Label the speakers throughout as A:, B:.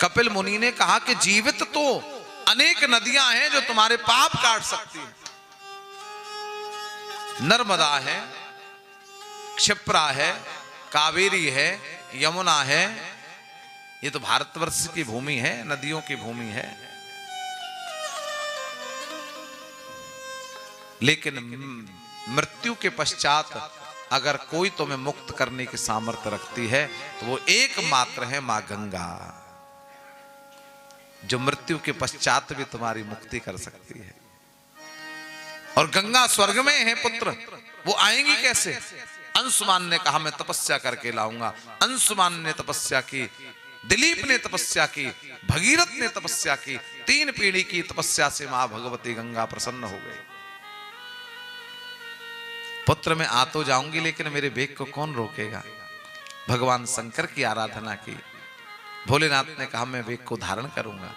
A: कपिल मुनि ने कहा कि जीवित तो अनेक नदियां हैं जो तुम्हारे पाप काट सकती हैं। नर्मदा है, क्षिप्रा है, कावेरी है, यमुना है। ये तो भारतवर्ष की भूमि है, नदियों की भूमि है। लेकिन मृत्यु के पश्चात अगर कोई तुम्हें मुक्त करने की सामर्थ्य रखती है तो वो एकमात्र है मां गंगा, जो मृत्यु के पश्चात भी तुम्हारी मुक्ति कर सकती है। और गंगा स्वर्ग में है पुत्र, वो आएंगी कैसे? अंशुमान ने कहा मैं तपस्या करके लाऊंगा। अंशुमान ने तपस्या की, दिलीप ने तपस्या की, भगीरथ ने तपस्या की। 3 पीढ़ी की तपस्या से मां भगवती गंगा प्रसन्न हो गई। पुत्र मैं आ तो जाऊंगी लेकिन मेरे वेग को कौन रोकेगा? भगवान शंकर की आराधना की। भोलेनाथ ने कहा मैं वेग को धारण करूंगा।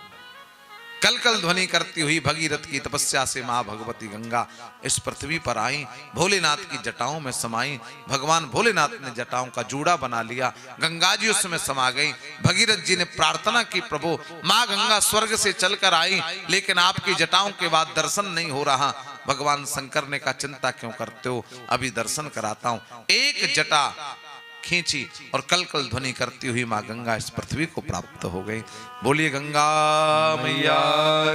A: कल कल ध्वनि करती हुई भगीरथ की तपस्या से मां भगवती गंगा इस पृथ्वी पर आई, भोलेनाथ की जटाओं में समाई। भगवान भोलेनाथ ने जटाओं का जूड़ा बना लिया, गंगा जी उसमें समा गई। भगीरथ जी ने प्रार्थना की, प्रभु मां गंगा स्वर्ग से चलकर आई लेकिन आपकी जटाओं के बाद दर्शन नहीं हो रहा। भगवान शंकर ने कहा चिंता क्यों करते हो, अभी दर्शन कराता हूं। एक जटा खींची और कल कल ध्वनि करती हुई मां गंगा इस पृथ्वी को प्राप्त हो गई। बोलिए गंगा मैया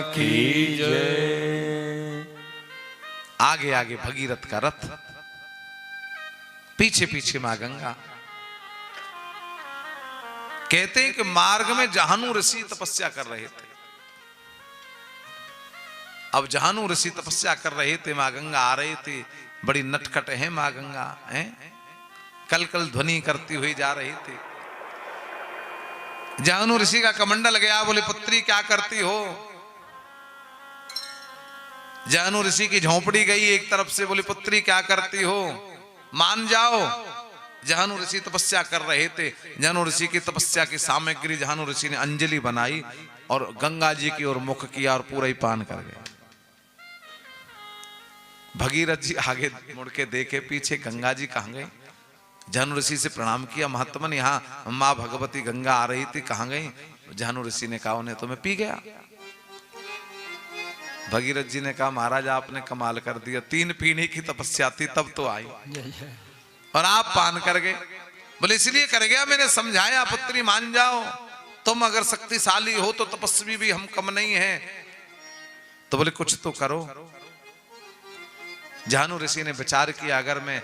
A: की जय। आगे आगे भगीरथ का रथ, पीछे पीछे मां गंगा। कहते हैं कि मार्ग में जहानु ऋषि तपस्या कर रहे थे। अब जहानु ऋषि तपस्या कर रहे थे, मां गंगा आ रही थी। बड़ी नटखट है मां गंगा, है कल कल ध्वनि करती हुई जा रही थी। जहानु ऋषि का कमंडल गया, बोले पुत्री क्या करती हो? जहानु ऋषि की झोंपड़ी गई एक तरफ से, बोले पुत्री क्या करती हो, मान जाओ। जहानु ऋषि तपस्या कर रहे थे। जहानु ऋषि की तपस्या की सामग्री जहानु ऋषि ने अंजलि बनाई और गंगा जी की ओर मुख किया और पूरा ही पान कर गए। भगीरथ जी आगे मुड़ के देखे, पीछे गंगा जी कहां गई? जहानु ऋषि से प्रणाम किया, महात्मन यहाँ मां भगवती गंगा आ रही थी, कहां गई? जहानु ऋषि ने कहा उन्हें तो मैं पी गया। भगीरथ जी ने कहा महाराज आपने कमाल कर दिया, 3 पीढ़ी की तपस्या थी तब तो आई और आप पान कर गए। बोले इसलिए कर गया, मैंने समझाया पुत्री मान जाओ, तुम अगर शक्तिशाली हो तो तपस्वी भी हम कम नहीं है। तो बोले कुछ तो करो। जहानु ऋषि ने विचार किया अगर मैं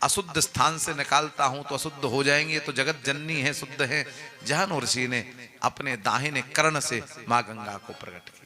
A: अशुद्ध स्थान से निकालता हूं तो अशुद्ध हो जाएंगे, तो जगत जननी है, शुद्ध है। जहानु ऋषि ने अपने दाहिने कर्ण से मां गंगा को प्रकट किया।